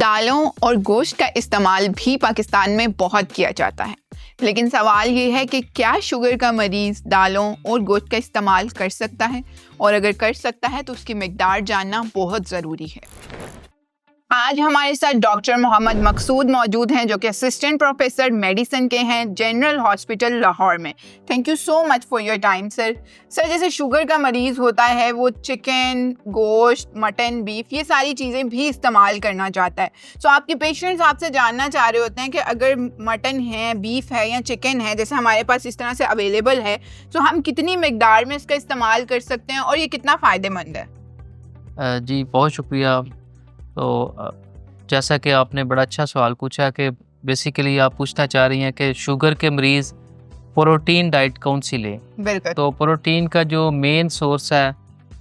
दालों और गोश्त का इस्तेमाल भी पाकिस्तान में बहुत किया जाता है, लेकिन सवाल ये है कि क्या शुगर का मरीज़ दालों और गोश्त का इस्तेमाल कर सकता है, और अगर कर सकता है तो उसकी मिकदार जानना बहुत ज़रूरी है। आज हमारे साथ डॉक्टर मोहम्मद मकसूद मौजूद हैं, जो कि असिस्टेंट प्रोफेसर मेडिसिन के हैं जनरल हॉस्पिटल लाहौर में। Thank you so much for your time sir. जैसे शुगर का मरीज़ होता है वो चिकन, गोश्त, मटन, बीफ ये सारी चीज़ें भी इस्तेमाल करना चाहता है। आपके पेशेंट्स आपसे जानना चाह रहे होते हैं कि अगर मटन है, बीफ है या चिकन है, जैसे हमारे पास इस तरह से अवेलेबल है, तो हम कितनी मिकदार में इसका इस्तेमाल कर सकते हैं और ये कितना फ़ायदेमंद है? जी बहुत शुक्रिया। तो जैसा कि आपने बड़ा अच्छा सवाल पूछा कि बेसिकली आप पूछना चाह रही हैं कि शुगर के मरीज़ प्रोटीन डाइट कौन सी लें। बिल्कुल। तो प्रोटीन का जो मेन सोर्स है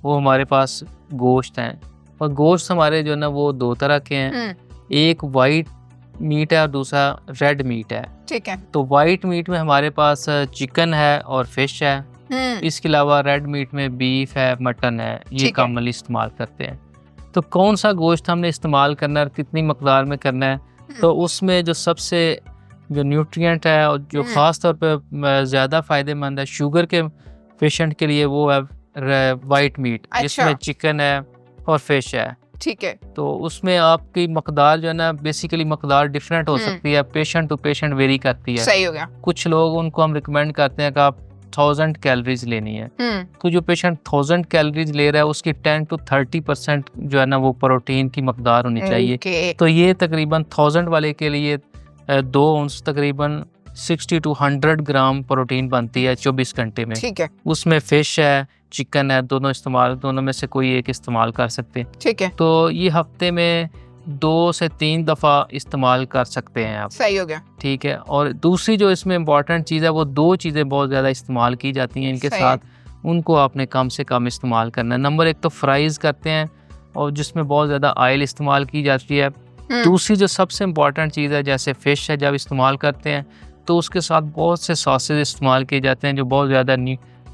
वो हमारे पास गोश्त है, और गोश्त हमारे जो है ना वो दो तरह के हैं, एक वाइट मीट है और दूसरा रेड मीट है। ठीक है। तो वाइट मीट में हमारे पास चिकन है और फिश है। इसके अलावा रेड मीट में बीफ है, मटन है, ये कॉमनली इस्तेमाल करते हैं। तो कौन सा गोश्त हमने इस्तेमाल करना है, कितनी मकदार में करना है, तो उसमें जो सबसे जो न्यूट्रिएंट है और जो ख़ास तौर पे ज़्यादा फ़ायदेमंद है शुगर के पेशेंट के लिए वो है वाइट मीट। अच्छा। जिसमें चिकन है और फिश है। ठीक है। तो उसमें आपकी मकदार जो है ना बेसिकली मकदार डिफरेंट हो सकती है, पेशेंट टू पेशेंट वेरी करती है। सही हो गया। कुछ लोग उनको हम रिकमेंड करते हैं कि आप 1000 कैलोरीज लेनी है। तो जो पेशेंट 1000 कैलोरीज ले रहा है उसकी 10 to 30% जो है ना वो प्रोटीन की मकदार होनी चाहिए। तो ये तकरीबन 1000 वाले के लिए 2 औंस तकरीबन 60 to 100 ग्राम प्रोटीन बनती है 24 घंटे में। ठीक है। उसमें फिश है, चिकन है, दोनों में से कोई एक इस्तेमाल कर सकते हैं। ठीक है। तो ये हफ्ते में 2 से 3 दफ़ा इस्तेमाल कर सकते हैं आप। सही हो गया। ठीक है। और दूसरी जो इसमें इम्पॉर्टेंट चीज़ है वो 2 चीज़ें बहुत ज़्यादा इस्तेमाल की जाती हैं इनके साथ, उनको आपने कम से कम इस्तेमाल करना है। नंबर 1 तो फ्राइज़ करते हैं और जिसमें बहुत ज़्यादा ऑयल इस्तेमाल की जाती है। दूसरी जो सबसे इम्पॉर्टेंट चीज़ है जैसे फ़िश है, जब इस्तेमाल करते हैं तो उसके साथ बहुत से सॉसेज इस्तेमाल किए जाते हैं जो बहुत ज़्यादा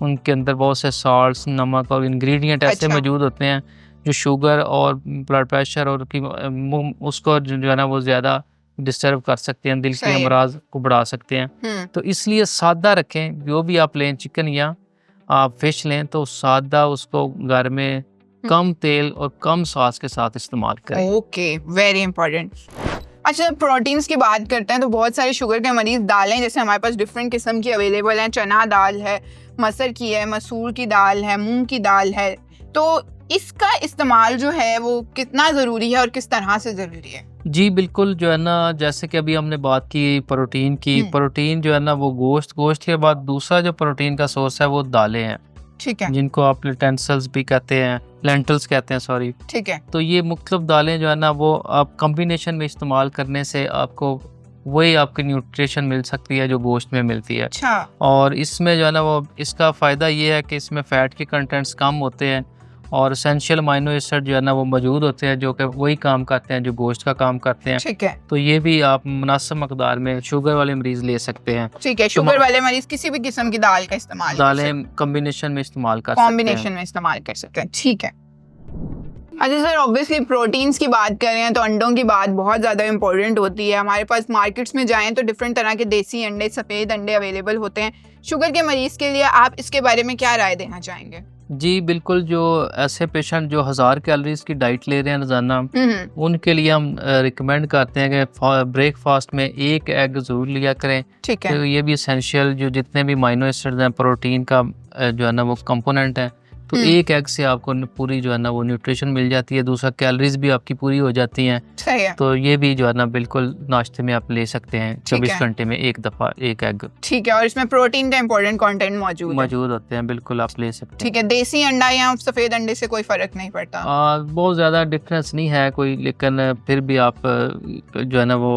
उनके अंदर बहुत से सॉल्ट्स, नमक और इंग्रेडिएंट ऐसे मौजूद होते हैं जो शुगर और ब्लड प्रेशर और उसको जो है ना वो ज़्यादा डिस्टर्ब कर सकते हैं, दिल के अमराज को बढ़ा सकते हैं। तो इसलिए सादा रखें, जो भी आप लें, चिकन या आप फिश लें तो सादा उसको घर में कम तेल और कम सॉस के साथ इस्तेमाल करें। Okay, very important. अच्छा, प्रोटीन्स की बात करते हैं तो बहुत सारे शुगर के मरीज दालें जैसे हमारे पास डिफरेंट किस्म की अवेलेबल हैं। चना दाल है, मसर की है, मसूर की दाल है, मूंग की दाल है। तो इसका इस्तेमाल जो है वो कितना ज़रूरी है और किस तरह से ज़रूरी है? जी बिल्कुल, जो है ना जैसे कि अभी हमने बात की प्रोटीन की, प्रोटीन जो है ना वो गोश्त के बाद दूसरा जो प्रोटीन का सोर्स है वो दालें हैं। ठीक है। जिनको आप लेंटिल्स भी कहते हैं, लेंटिल्स कहते हैं, सॉरी। ठीक है। तो ये मुख्तलिफ दालें जो है ना वो आप कॉम्बिनेशन में इस्तेमाल करने से आपको वही आपकी न्यूट्रिशन मिल सकती है जो गोश्त में मिलती है। अच्छा। और इसमें जो है ना वो इसका फ़ायदा ये है कि इसमें फ़ैट के कंटेंट्स कम होते हैं और एसेंशियल अमीनो एसिड जो है ना वो मौजूद होते हैं जो कि वही काम करते हैं जो गोश्त का काम करते हैं। ठीक है। तो ये भी आप मुनासिब मकदार में शुगर वाले मरीज़ ले सकते हैं। ठीक है। शुगर वाले मरीज़ किसी भी किस्म की दाल का इस्तेमाल, दालें कॉम्बिनेशन में इस्तेमाल कर सकते हैं। कॉम्बिनेशन में इस्तेमाल कर सकते हैं। ठीक है। अच्छा सर, ऑब्वियसली प्रोटीन्स की बात कर रहे हैं तो अंडों की बात बहुत ज़्यादा इंपॉर्टेंट होती है। हमारे पास मार्केट्स में जाएं तो डिफरेंट तरह के देसी अंडे, सफ़ेद अंडे अवेलेबल होते हैं। शुगर के मरीज़ के लिए आप इसके बारे में क्या राय देना चाहेंगे? जी बिल्कुल, जो ऐसे पेशेंट जो 1000 कैलोरीज की डाइट ले रहे हैं रोज़ाना, उनके लिए हम रिकमेंड करते हैं कि ब्रेकफास्ट में 1 एग ज़रूर लिया करें। ठीक है। तो ये भी एसेंशियल जो जितने भी अमीनो एसिड्स हैं, प्रोटीन का जो है ना वो कंपोनेंट है, तो 1 एग से आपको पूरी जो है ना वो न्यूट्रिशन मिल जाती है। दूसरा कैलोरीज भी आपकी पूरी हो जाती हैं। सही है। तो ये भी जो है ना बिल्कुल नाश्ते में आप ले सकते हैं 24 घंटे में 1 दफ़ा 1 एग। ठीक है। और इसमें प्रोटीन का इंपॉर्टेंट कंटेंट मौजूद होते हैं, बिल्कुल आप ले सकते हैं। ठीक है। देसी अंडा या सफ़ेद अंडे से कोई फ़र्क नहीं पड़ता? बहुत ज़्यादा डिफरेंस नहीं है कोई, लेकिन फिर भी आप जो है ना वो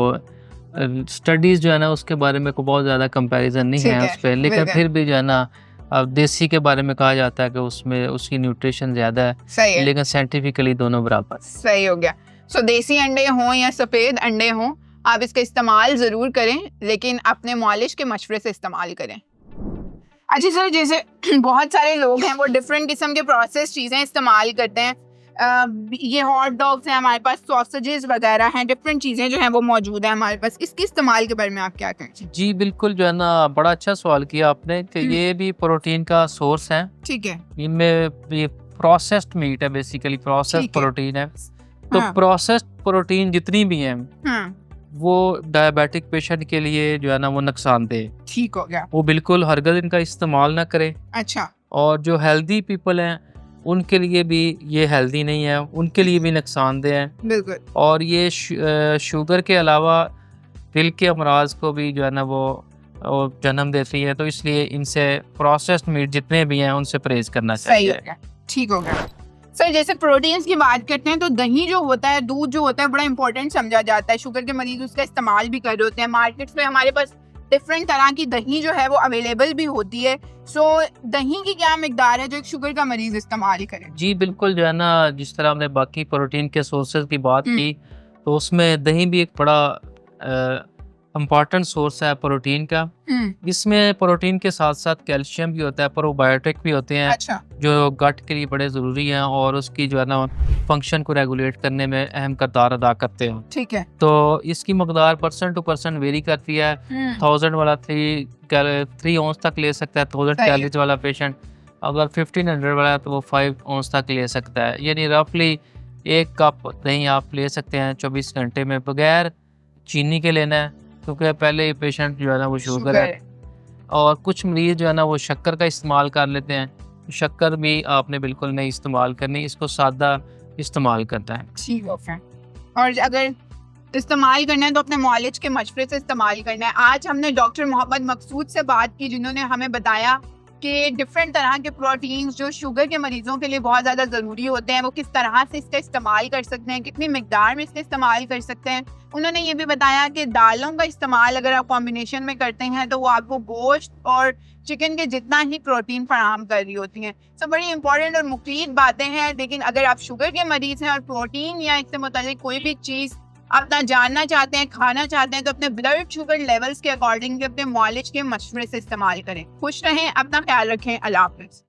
स्टडीज़ जो है ना उसके बारे में को बहुत ज़्यादा कंपैरिजन नहीं है उस पर, लेकिन फिर भी जो है ना अब देसी के बारे में कहा जाता है कि उसमें उसकी न्यूट्रिशन ज़्यादा है। सही है। लेकिन साइंटिफिकली दोनों बराबर। सही हो गया। देसी अंडे हों या सफ़ेद अंडे हों, आप इसका इस्तेमाल ज़रूर करें, लेकिन अपने मालिश के मशवरे से इस्तेमाल करें। अच्छा सर, जैसे बहुत सारे लोग हैं वो डिफरेंट किस्म के प्रोसेस चीज़ें इस्तेमाल करते हैं। ये हॉट डॉग्स हैं हमारे पास, सॉसेजेस वगैरह हैं, डिफरेंट चीज़ें जो हैं वो मौजूद हैं हमारे पास। इसके इस्तेमाल के बारे में आप क्या कहें? जी बिल्कुल, जो है ना, बड़ा अच्छा सवाल किया आपने कि ये भी प्रोटीन का सोर्स है। ठीक है। इनमें ये प्रोसेस्ड मीट है, बेसिकली प्रोसेस्ड ठीक है। प्रोटीन है। तो हाँ। प्रोसेस्ड प्रोटीन जितनी भी हैं हाँ, वो डायबिटिक पेशेंट के लिए जो है ना वो नुकसानदेह, ठीक हो गया। वो बिल्कुल हरगज़ इनका इस्तेमाल ना करें। अच्छा। और जो हेल्दी पीपल हैं उनके लिए भी ये हेल्दी नहीं है, उनके लिए भी नुकसानदेह है। बिल्कुल। और ये शुगर के अलावा दिल के अमराज को भी जो है ना वो जन्म देती है। तो इसलिए इनसे प्रोसेस्ड मीट जितने भी हैं उनसे परहेज करना सही चाहिए। हो गया, ठीक हो गया। सर जैसे प्रोटीन्स की बात करते हैं तो दही जो होता है, दूध जो होता है, बड़ा इंपॉर्टेंट समझा जाता है। शुगर के मरीज उसका इस्तेमाल भी कर रहे होते हैं। मार्केट्स में हमारे पास डिफरेंट तरह की दही जो है वो अवेलेबल भी होती है। सो दही की क्या मिकदार है जो एक शुगर का मरीज इस्तेमाल करे? जी बिल्कुल, जो है ना, जिस तरह हमने बाकी प्रोटीन के सोर्सेज की बात की, तो उसमें दही भी एक बड़ा इम्पॉर्टेंट सोर्स है प्रोटीन का। इसमें प्रोटीन के साथ साथ कैल्शियम भी होता है, प्रोबायोटिक भी होते हैं। अच्छा। जो गट के लिए बड़े ज़रूरी हैं और उसकी जो है ना फंक्शन को रेगुलेट करने में अहम किरदार अदा करते हैं। ठीक है। तो इसकी मकदार पर्सन टू पर्सन वेरी करती है। 1000 वाला 3 औंस तक ले सकता है, 1000 सही है। कैलोरीज वाला पेशेंट। अगर 1500 वाला है तो वो 5 औंस तक ले सकता है। यानी रफली 1 कप दही आप ले सकते हैं 24 घंटे में, बगैर चीनी के लेना है, क्योंकि पहले ये पेशेंट जो है ना वो शुगर है। और कुछ मरीज जो है ना वो शक्कर का इस्तेमाल कर लेते हैं। शक्कर भी आपने बिल्कुल नहीं इस्तेमाल करनी, इसको सादा इस्तेमाल करता है। ठीक है। और अगर इस्तेमाल करना है तो अपने मौलिज के मशवरे से इस्तेमाल करना है। आज हमने डॉक्टर मोहम्मद मकसूद से बात की, जिन्होंने हमें बताया कि डिफरेंट तरह के प्रोटीन्स जो शुगर के मरीजों के लिए बहुत ज़्यादा ज़रूरी होते हैं वो किस तरह से इसका इस्तेमाल कर सकते हैं, कितनी मिकदार में इसका इस्तेमाल कर सकते हैं। उन्होंने ये भी बताया कि दालों का इस्तेमाल अगर आप कॉम्बिनेशन में करते हैं तो वो आपको गोश्त और चिकन के जितना ही प्रोटीन फराहम कर रही होती हैं। तो बड़ी इंपॉर्टेंट और मुफीद बातें हैं। लेकिन अगर आप शुगर के मरीज़ हैं और प्रोटीन या इससे मुताल्लिक कोई भी चीज़ अपना जानना चाहते हैं, खाना चाहते हैं, तो अपने ब्लड शुगर लेवल्स के अकॉर्डिंग अपने मौलिज के मशवरे से इस्तेमाल करें। खुश रहें, अपना ख्याल रखें। अल्लाह हाफ़िज़।